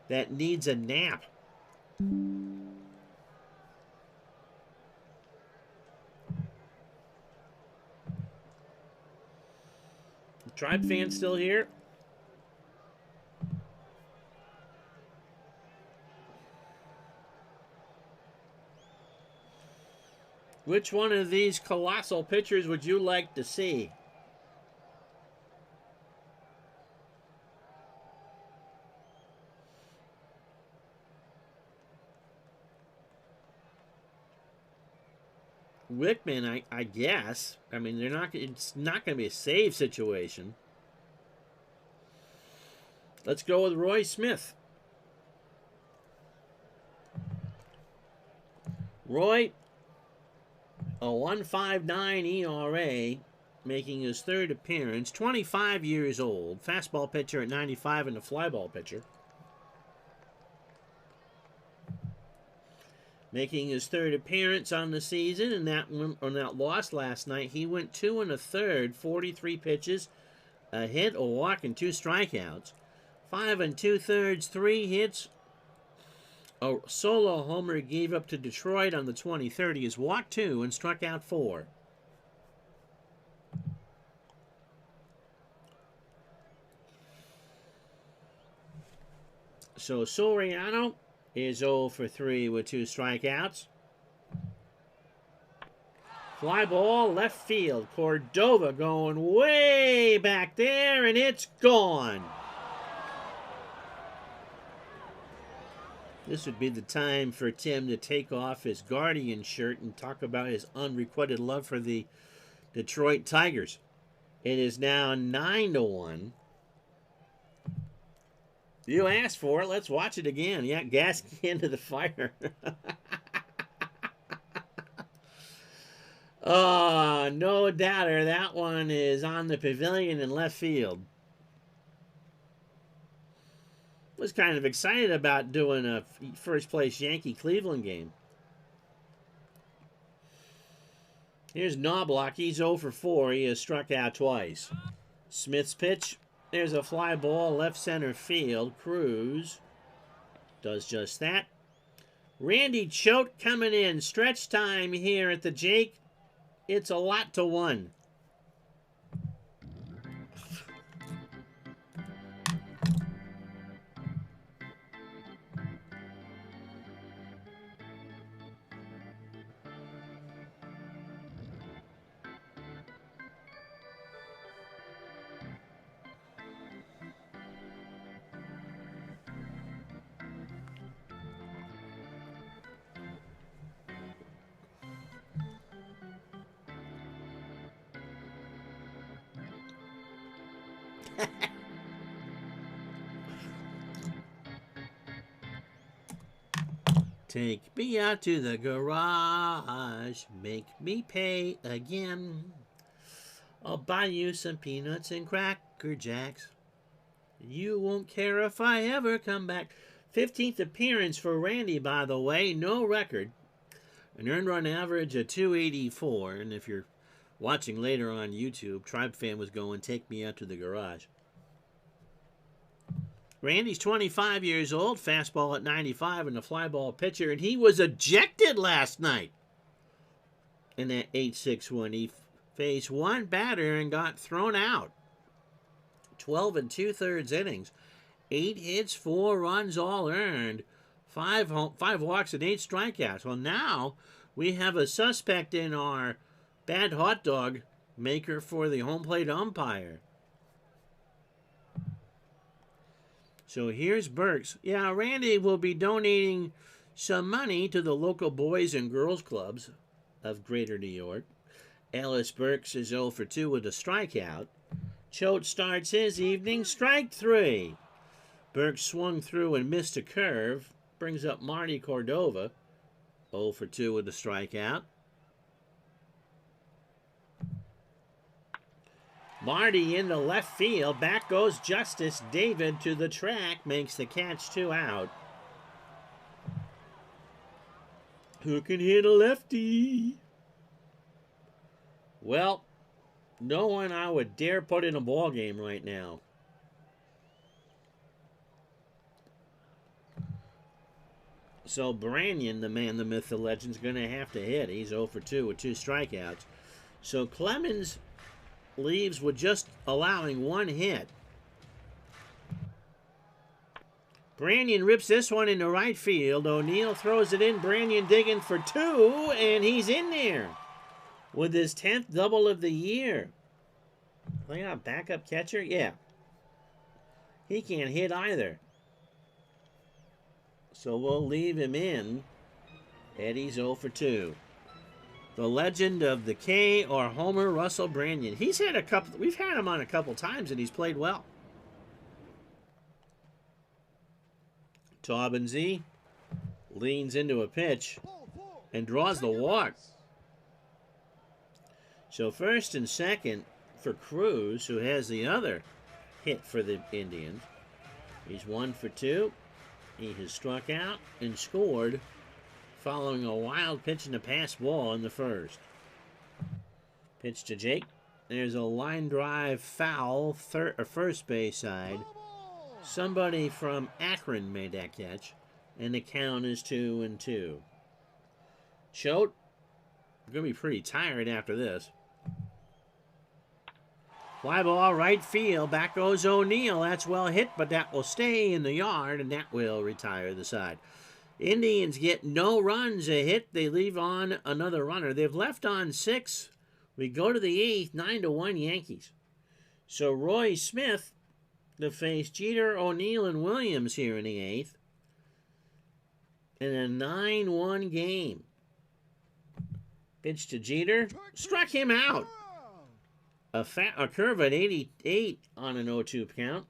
that needs a nap. Tribe fans still here? Which one of these colossal pitchers would you like to see? Wickman, I guess. I mean, they're not. It's not going to be a save situation. Let's go with Roy Smith. Roy, a 1.59 ERA, making his third appearance. 25 years old. Fastball pitcher at 95 and a flyball pitcher. Making his third appearance on the season, and that loss last night, he went 2 1/3, 43 pitches, a hit, a walk, and 2 strikeouts. 5 2/3, 3 hits. A solo homer he gave up to Detroit on the 23rd. He has walked 2 and struck out 4. So Soriano is 0 for 3 with 2 strikeouts. Fly ball, left field. Cordova going way back there, and it's gone. This would be the time for Tim to take off his Guardian shirt and talk about his unrequited love for the Detroit Tigers. It is now 9-1. You asked for it. Let's watch it again. Yeah, gas into the fire. Oh, no doubter. That one is on the pavilion in left field. Was kind of excited about doing a first place Yankee Cleveland game. Here's Knobloch. He's 0 for 4. He has struck out twice. Smith's pitch. There's a fly ball, left center field. Cruz does just that. Randy Choate coming in. Stretch time here at the Jake. It's a lot to 1. Take me out to the garage, make me pay again. I'll buy you some peanuts and Cracker Jacks. You won't care if I ever come back. 15th appearance for Randy, by the way. No record. An earned run average of 284. And if you're watching later on YouTube, Tribe Fan was going, take me out to the garage. Randy's 25 years old, fastball at 95 and a fly ball pitcher, and he was ejected last night in that 8-6-1. He faced one batter and got thrown out. 12 2/3 innings, 8 hits, 4 runs, all earned, 5 walks and 8 strikeouts. Well, now we have a suspect in our bad hot dog maker for the home plate umpire. So here's Burks. Yeah, Randy will be donating some money to the local boys and girls clubs of Greater New York. Ellis Burks is 0 for 2 with a strikeout. Choate starts his evening, strike 3. Burks swung through and missed a curve. Brings up Marty Cordova, 0 for 2 with a strikeout. Marty into left field. Back goes Justice. David to the track. Makes the catch, 2 out. Who can hit a lefty? Well, No one I would dare put in a ball game right now. So Branyan, the man, the myth, the legend, is going to have to hit. He's 0 for 2 with 2 strikeouts. So Clemens leaves with just allowing 1 hit. Branyan rips this one into right field. O'Neill throws it in. Branyan digging for 2, and he's in there with his 10th double of the year. Playing out backup catcher? Yeah. He can't hit either. So we'll leave him in. Eddie's 0 for 2. The legend of the K or Homer, Russell Branyan. He's had a couple. We've had him on a couple times, and he's played well. Taubman Z leans into a pitch and draws the walk. So first and second for Cruz, who has the other hit for the Indians. He's 1 for 2. He has struck out and scored following a wild pitch in the pass ball in the first. Pitch to Jake. There's a line drive foul, first base side. Somebody from Akron made that catch, and the count is 2-2. Choate, going to be pretty tired after this. Fly ball, right field. Back goes O'Neill. That's well hit, but that will stay in the yard, and that will retire the side. Indians get no runs. A hit. They leave on another runner. They've left on 6. We go to the 8th, 9-1 Yankees. So Roy Smith to face Jeter, O'Neill, and Williams here in the 8th. In a 9-1 game. Pitch to Jeter. Struck him out. A curve at 88 on an 0-2 count.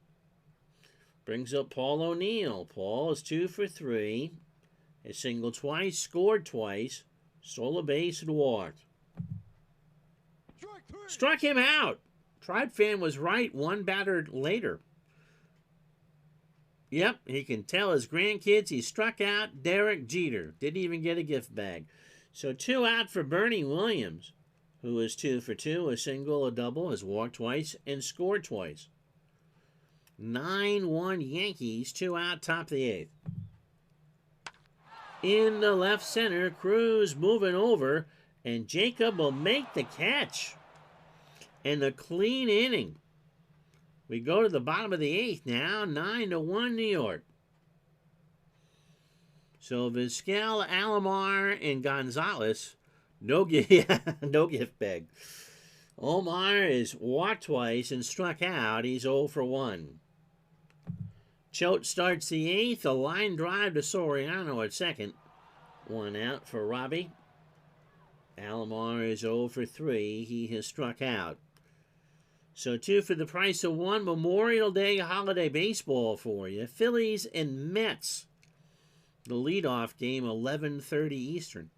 Brings up Paul O'Neill. Paul is 2 for 3. A single twice, scored twice, stole a base and walked. Struck him out. Tribe fan was right 1 batter later. Yep, he can tell his grandkids he struck out Derek Jeter. Didn't even get a gift bag. So 2 out for Bernie Williams, who is 2 for 2, a single, a double, has walked twice and scored twice. 9-1 Yankees, 2 out, top of the 8th. In the left center, Cruz moving over, and Jacob will make the catch. And a clean inning. We go to the bottom of the 8th now, 9-1 New York. So Vizquel, Alomar, and Gonzalez, no gift bag. Omar is walked twice and struck out. He's 0 for 1. Choate starts the 8th. A line drive to Soriano at second. 1 out for Robbie. Alomar is 0 for 3. He has struck out. So 2 for the price of 1. Memorial Day holiday baseball for you. Phillies and Mets. The leadoff game, 11:30 Eastern.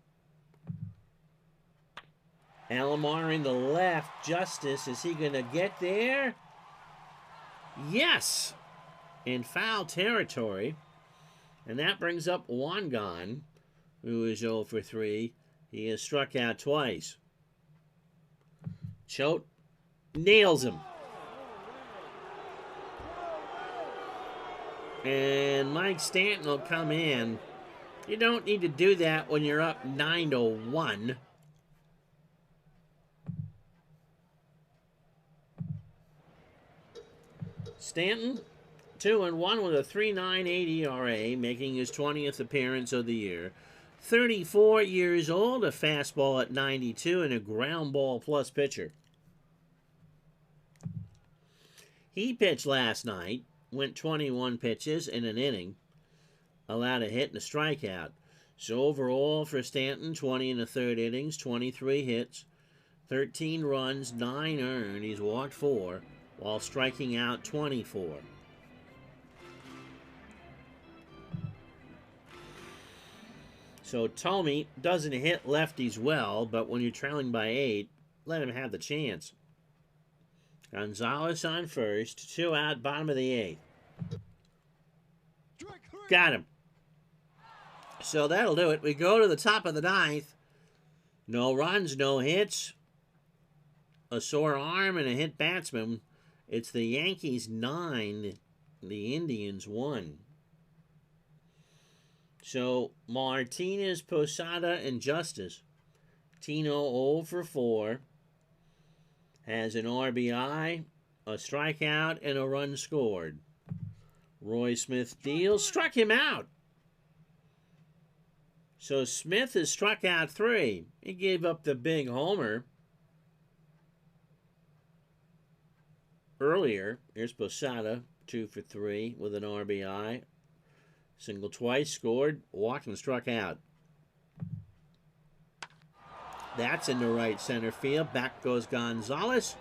Alomar in the left. Justice, is he going to get there? Yes! In foul territory. And that brings up Wangan, who is 0 for 3. He has struck out twice. Choate nails him. And Mike Stanton will come in. You don't need to do that when you're up 9-1. Stanton, 2-1 with a 3.98 ERA, making his 20th appearance of the year. 34 years old, a fastball at 92, and a ground ball plus pitcher. He pitched last night, went 21 pitches in an inning, allowed a hit and a strikeout. So overall for Stanton, 20 1/3 innings, 23 hits, 13 runs, 9 earned. He's walked 4, while striking out 24. So Tommy doesn't hit lefties well, but when you're trailing by 8, let him have the chance. Gonzalez on first, 2 out, bottom of the 8th. Got him. So that'll do it. We go to the top of the 9th. No runs, no hits. a sore arm and a hit batsman. It's the Yankees 9, the Indians 1. So Martinez, Posada, and Justice. Tino 0 for 4. Has an RBI, a strikeout, and a run scored. Roy Smith deals, struck him out. So Smith has struck out 3. He gave up the big homer earlier. Here's Posada, 2 for 3 with an RBI. Single twice, scored, walked, and struck out. That's in the right center field. Back goes Gonzalez.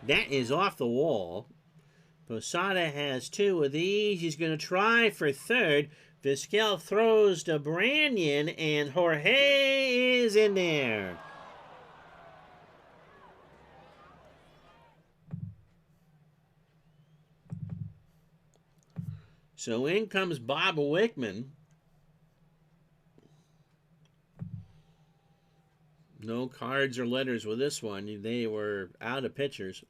That is off the wall. Posada has 2 of these. He's going to try for third. Vizquel throws to Branyan, and Jorge is in there. So in comes Bob Wickman. No cards or letters with this one. They were out of pitchers.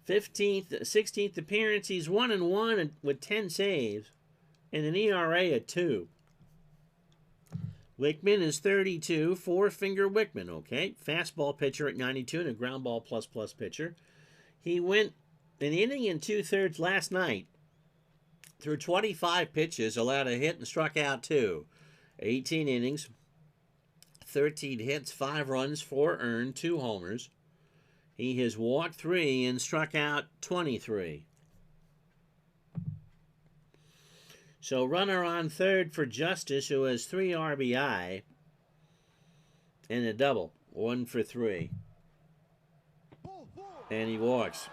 16th appearance. He's 1-1 with 10 saves and an ERA of 2. Wickman is 32, 4-finger Wickman, okay? Fastball pitcher at 92 and a ground ball plus pitcher. He went an inning and 2/3 last night. Through 25 pitches, allowed a hit and struck out 2. 18 innings, 13 hits, 5 runs, 4 earned, 2 homers. He has walked 3 and struck out 23. So runner on third for Justice, who has 3 RBI and a double, 1 for 3. And he walks,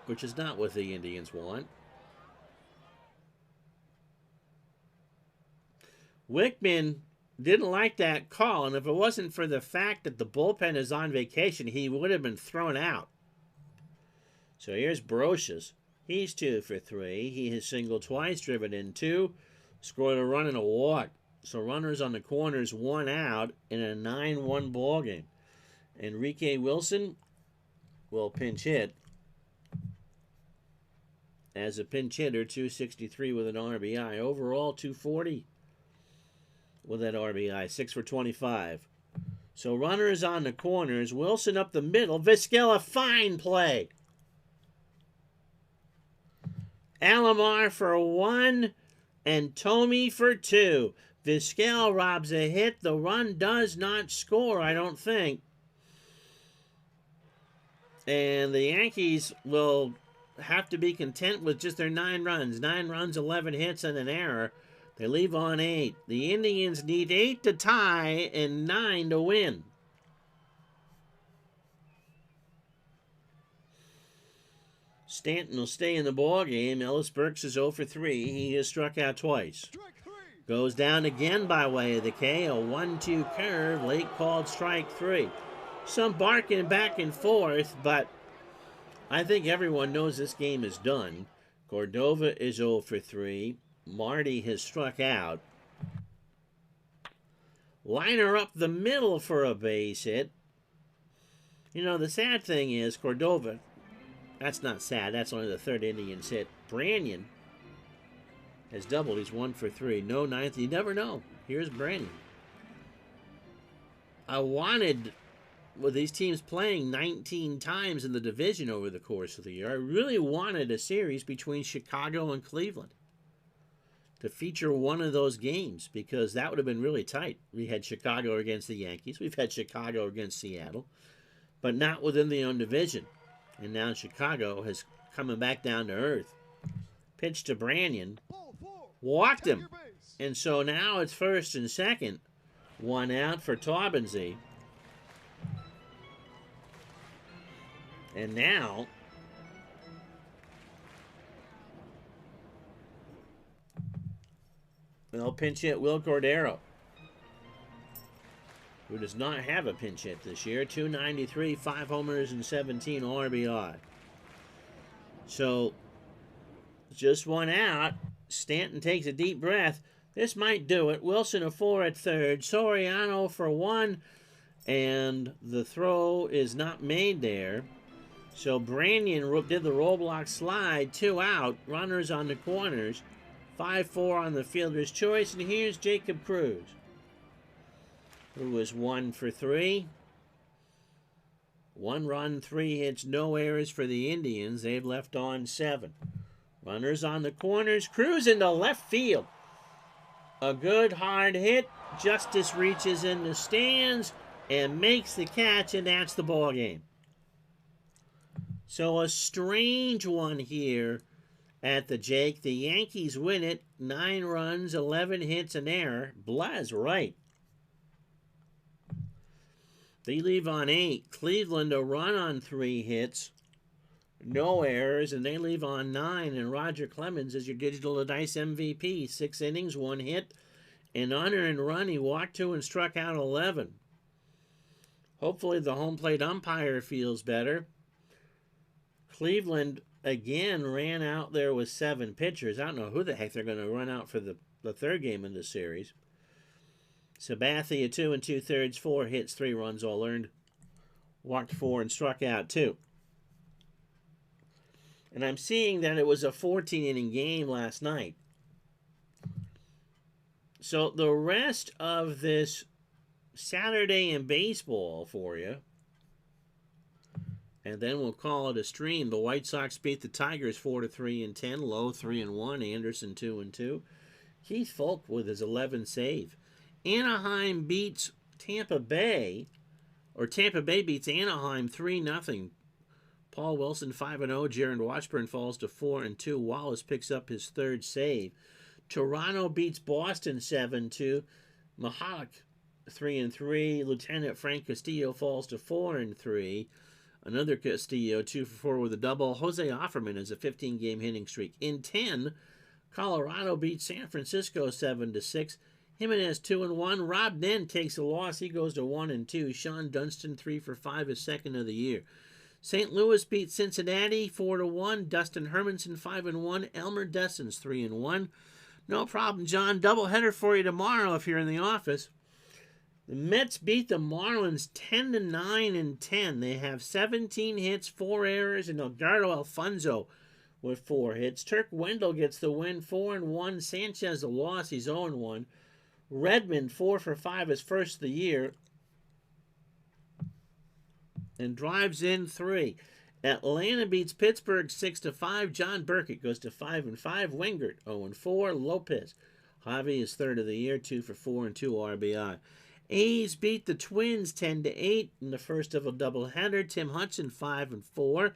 which is not what the Indians want. Wickman didn't like that call, and if it wasn't for the fact that the bullpen is on vacation, he would have been thrown out. So here's Brocious. He's 2 for 3. He has singled twice, driven in 2, scored a run and a walk. So runners on the corners, 1 out in a 9-1 ball game. Enrique Wilson will pinch hit. As a pinch hitter, 263 with an RBI. Overall, 240 with that RBI, 6 for 25. So runners on the corners, Wilson up the middle, Vizquel, a fine play. Alomar for 1 and Tomey for 2. Vizquel robs a hit. The run does not score, I don't think. And the Yankees will have to be content with just their 9 runs. 9 runs, 11 hits, and an error. They leave on 8. The Indians need 8 to tie and 9 to win. Stanton will stay in the ball game. Ellis Burks is 0 for 3. He has struck out twice. Goes down again by way of the K. A 1-2 curve. Late called strike 3. Some barking back and forth, but I think everyone knows this game is done. Cordova is 0 for 3. Marty has struck out. Liner up the middle for a base hit. You know, the sad thing is Cordova, that's not sad. That's only the 3rd Indians hit. Branyan has doubled. He's 1 for 3. No 9th. You never know. Here's Branyan. I wanted, with these teams playing 19 times in the division over the course of the year, I really wanted a series between Chicago and Cleveland to feature one of those games, because that would have been really tight. We had Chicago against the Yankees. We've had Chicago against Seattle, but not within the own division. And now Chicago has coming back down to earth. Pitch to Branyan. Walked him. And so now it's 1st and 2nd. 1 out for Taubensee. And now they'll pinch hit Will Cordero, who does not have a pinch hit this year. 293, 5 homers, and 17 RBI. So, just 1 out. Stanton takes a deep breath. This might do it. Wilson a 4 at 3rd. Soriano for 1. And the throw is not made there. So Branyan did the roadblock slide, 2 out, runners on the corners, 5-4 on the fielder's choice, and here's Jacob Cruz, who was 1 for 3. 1 run, 3 hits, no errors for the Indians. They've left on 7. Runners on the corners, Cruz into left field. A good hard hit. Justice reaches in the stands and makes the catch, and that's the ball game. So a strange one here at the Jake. The Yankees win it, 9 runs, 11 hits, an error. Blaz right. They leave on 8. Cleveland a run on 3 hits, no errors, and they leave on 9. And Roger Clemens is your digital dice MVP. 6 innings, 1 hit, an unearned run. He walked 2 and struck out 11. Hopefully the home plate umpire feels better. Cleveland again ran out there with 7 pitchers. I don't know who the heck they're going to run out for the third game in the series. Sabathia 2 2/3, 4 hits, 3 runs all earned. Walked 4 and struck out 2. And I'm seeing that it was a 14-inning game last night. So the rest of this Saturday in baseball for you, and then we'll call it a stream. The White Sox beat the Tigers 4-3 and 10. Lowe 3-1. Anderson 2-2. Keith Folk with his 11th save. Anaheim beats Tampa Bay, or Tampa Bay beats Anaheim 3-0. Paul Wilson 5-0. Jaron Washburn falls to 4-2. Wallace picks up his 3rd save. Toronto beats Boston 7-2. Mahalik 3-3. Lieutenant Frank Castillo falls to 4-3. Another Castillo 2 for 4 with a double. Jose Offerman is a 15-game hitting streak. In 10, Colorado beats San Francisco 7-6. Jimenez 2-1. Rob Nen takes a loss. He goes to 1-2. Sean Dunston 3 for 5, his 2nd of the year. St. Louis beats Cincinnati 4-1. Dustin Hermanson 5-1. Elmer Dessens 3-1. No problem, John. Doubleheader for you tomorrow if you're in the office. The Mets beat the Marlins 10-9 and 10. They have 17 hits, 4 errors, and Edgardo Alfonso with 4 hits. Turk Wendell gets the win, 4-1. Sanchez a loss, he's 0-1. Redmond 4 for 5, his 1st of the year, and drives in 3. Atlanta beats Pittsburgh 6-5. John Burkett goes to 5-5. Wingert 0-4. Lopez, Javi is 3rd of the year, 2 for 4 and 2 RBI. A's beat the Twins 10-8 in the first of a doubleheader. Tim Hudson 5-4.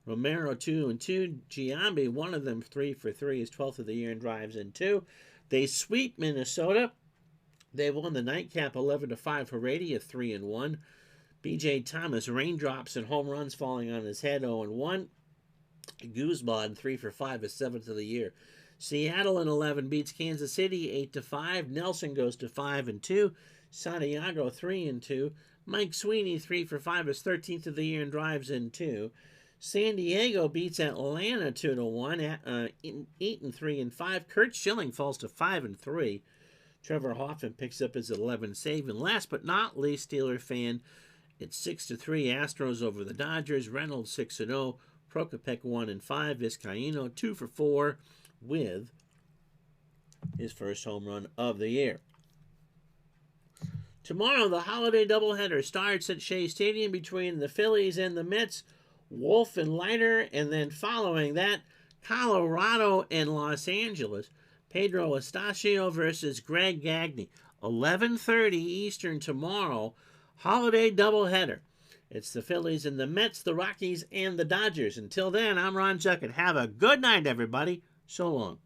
Romero 2-2. Giambi, one of them 3 for 3, his 12th of the year, and drives in 2. They sweep Minnesota. They won the nightcap 11-5. Heredia 3-1. B.J. Thomas, raindrops and home runs falling on his head, 0-1. Guzman 3 for 5, his 7th of the year. Seattle in 11 beats Kansas City 8-5. Nelson goes to 5-2. Santiago 3-2. Mike Sweeney 3 for 5, his 13th of the year, and drives in 2. San Diego beats Atlanta 2-1. 8-3-5. Kurt Schilling falls to 5-3. Trevor Hoffman picks up his 11th save. And last but not least, Steeler fan, it's 6-3. Astros over the Dodgers. Reynolds 6-0. Prokopek 1-5. Vizcaíno 2 for 4 with his first home run of the year. Tomorrow, the holiday doubleheader starts at Shea Stadium between the Phillies and the Mets. Wolf and Leiter, and then following that, Colorado and Los Angeles. Pedro Estacio versus Greg Gagne. 11:30 Eastern tomorrow. Holiday doubleheader. It's the Phillies and the Mets, the Rockies, and the Dodgers. Until then, I'm Ron Juckett. Have a good night, everybody. So long.